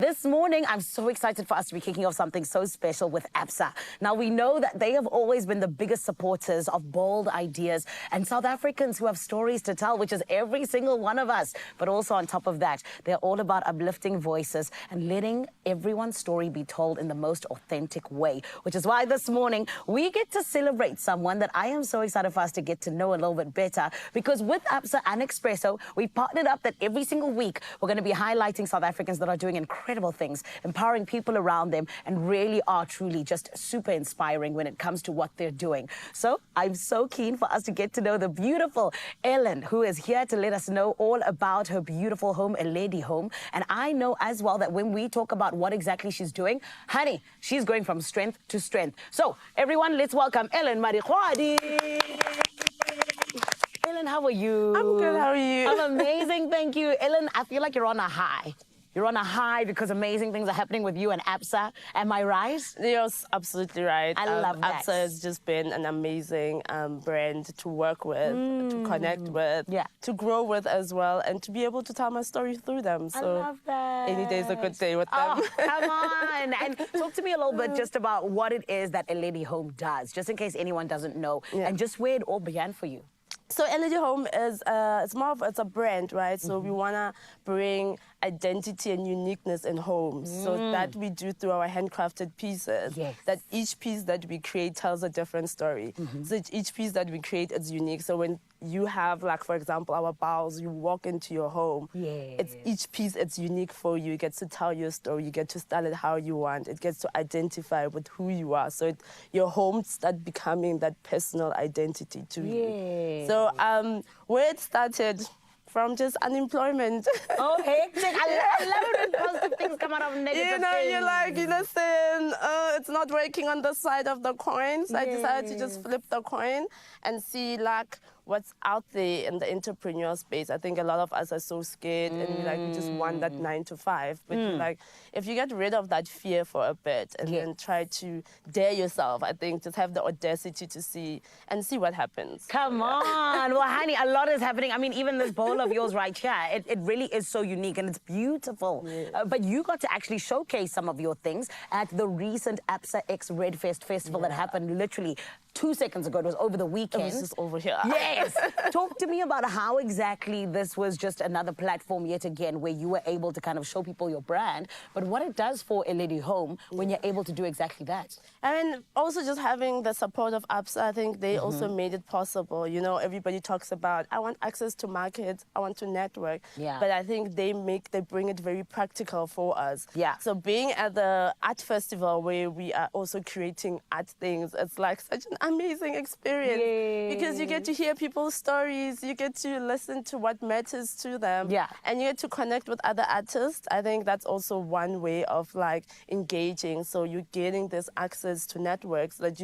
This morning, I'm so excited for us to be kicking off something so special with Absa. Now, we know that they have always been the biggest supporters of bold ideas and South Africans who have stories to tell, which is every single one of us. But also on top of that, they're all about uplifting voices and letting everyone's story be told in the most authentic way, which is why this morning we get to celebrate someone that I am so excited for us to get to know a little bit better, because with Absa and Expresso, we partnered up that every single week we're going to be highlighting South Africans that are doing incredible things, empowering people around them, and really are truly just super inspiring when it comes to what they're doing. So I'm so keen for us to get to know the beautiful Ellen, who is here to let us know all about her beautiful home, Eledi home. And I know as well that when we talk about what exactly she's doing, honey, she's going from strength to strength. So everyone, let's welcome Ellen Madikgoadi. Ellen, how are you? I'm good, how are you? I'm amazing, thank you. Ellen, I feel like you're on a high. You're on a high because amazing things are happening with you and Absa. Am I right? You're absolutely right. I love that. Absa has just been an amazing brand to work with, to connect with, to grow with as well, and to be able to tell my story through them. So I love that. Any day is a good day with them. Oh, come on. And talk to me a little bit just about what it is that Eledi Home does, just in case anyone doesn't know, and just where it all began for you. So Eledi Home is it's a brand, right? So we want to bring identity and uniqueness in homes. So that we do through our handcrafted pieces. Yes. That each piece that we create tells a different story. So each piece that we create is unique. So when you have, like, for example, our bowls, you walk into your home, it's each piece, it's unique for you. It gets to tell your story. You get to style it how you want. It gets to identify with who you are. So your home start becoming that personal identity to you. So where it started from just unemployment. Oh, hectic. I love it when positive things come out of negative things. You're like, listen, it's not working on the side of the coin. So I decided to just flip the coin and see, like, what's out there in the entrepreneur space. I think a lot of us are so scared and we just want that 9 to 5. But like, if you get rid of that fear for a bit and then try to dare yourself, I think just have the audacity to see what happens. Come on. Well, honey, a lot is happening. I mean, even this bowl of yours right here, it really is so unique and it's beautiful. But you got to actually showcase some of your things at the recent Absa X Red Fest festival that happened literally 2 seconds ago. It was over the weekend. It was just over here. Yes. Talk to me about how exactly this was just another platform yet again where you were able to kind of show people your brand, but what it does for Eledi Home when you're able to do exactly that. I mean, also just having the support of Absa, I think they also made it possible. You know, everybody talks about, I want access to markets, I want to network. But I think they bring it very practical for us. So being at the art festival where we are also creating art things, it's like such an amazing experience because you get to hear people's stories, you get to listen to what matters to them, and you get to connect with other artists. I think that's also one way of like engaging. So you're getting this access to networks that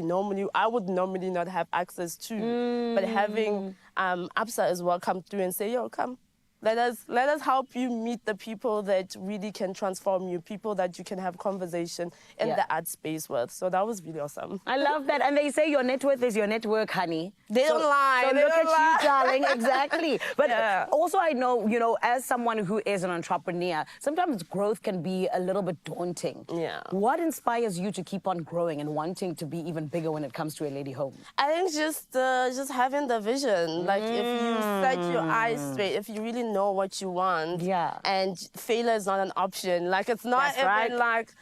I would normally not have access to, but having Absa as well come through and say, yo, come. Let us help you meet the people that really can transform you, people that you can have conversation in the art space with. So that was really awesome. I love that. And they say your net worth is your network, honey. They don't lie. So look at you, darling. Exactly. But also I know, as someone who is an entrepreneur, sometimes growth can be a little bit daunting. What inspires you to keep on growing and wanting to be even bigger when it comes to Eledi Home? I think just having the vision. Like, if you set your eyes straight, if you really know what you want, and failure is not an option. Like, it's not even like,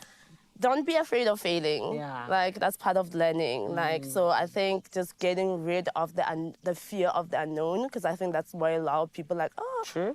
don't be afraid of failing. Like, that's part of learning. Like, so I think just getting rid of the fear of the unknown, because I think that's why a lot of people like,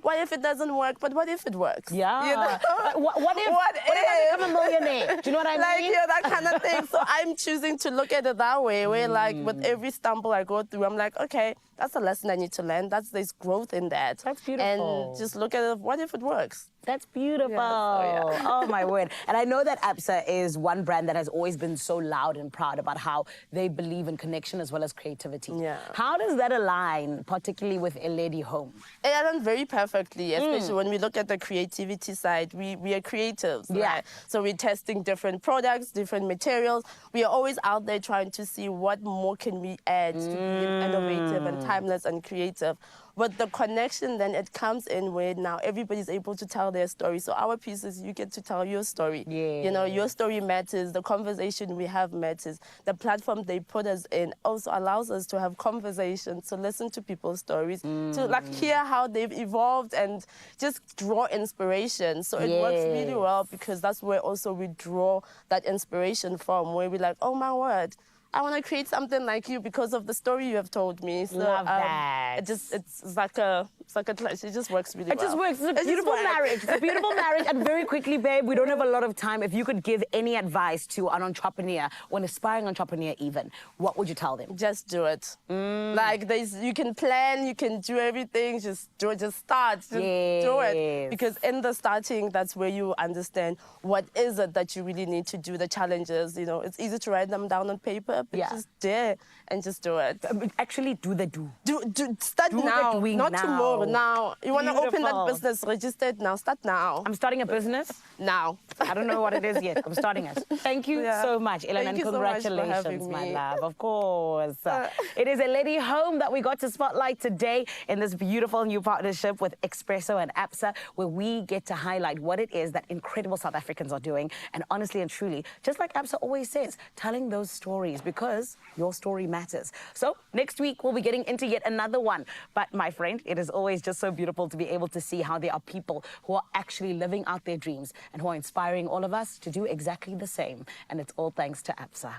what if it doesn't work? But what if it works? You know? What if I become a millionaire? Do you know what I mean? Like, that kind of thing. So I'm choosing to look at it that way, where like with every stumble I go through, I'm like, okay, that's a lesson I need to learn. There's growth in that. That's beautiful. And just look at it, what if it works? That's beautiful. Oh, my word. And I know that Absa is one brand that has always been so loud and proud about how they believe in connection as well as creativity. How does that align, particularly with Eledi Home? It aligns very perfectly, especially when we look at the creativity side. We are creatives, right? So we're testing different products, different materials. We are always out there trying to see what more can we add to be innovative and timeless and creative. But the connection, then it comes in where now everybody's able to tell their story. So our pieces, you get to tell your story. Yeah. You know, your story matters. The conversation we have matters. The platform they put us in also allows us to have conversations, to listen to people's stories, to like hear how they've evolved and just draw inspiration. So it works really well because that's where also we draw that inspiration from, where we're like, oh my word, I want to create something like you because of the story you have told me. So, love that. It's like a clash. It just works really well. It just works. It's a beautiful marriage. It's a beautiful marriage. And very quickly, babe, we don't have a lot of time. If you could give any advice to an entrepreneur, or an aspiring entrepreneur even, what would you tell them? Just do it. Like you can plan, you can do everything. Just do it. Just start. Just do it. Because in the starting, that's where you understand what is it that you really need to do. The challenges. You know, it's easy to write them down on paper. But just dare and just do it. Actually, do the do. Start now, not now. tomorrow. Now. You want to open that business, register it now. Start now. I'm starting a business? Now. I don't know what it is yet. I'm starting it. Thank you so much, Eledi, and congratulations, my love. Of course. It is Eledi Home that we got to spotlight today in this beautiful new partnership with Expresso and Absa, where we get to highlight what it is that incredible South Africans are doing. And honestly and truly, just like Absa always says, telling those stories, because your story matters. So next week, we'll be getting into yet another one. But my friend, it is always just so beautiful to be able to see how there are people who are actually living out their dreams and who are inspiring all of us to do exactly the same. And it's all thanks to Absa.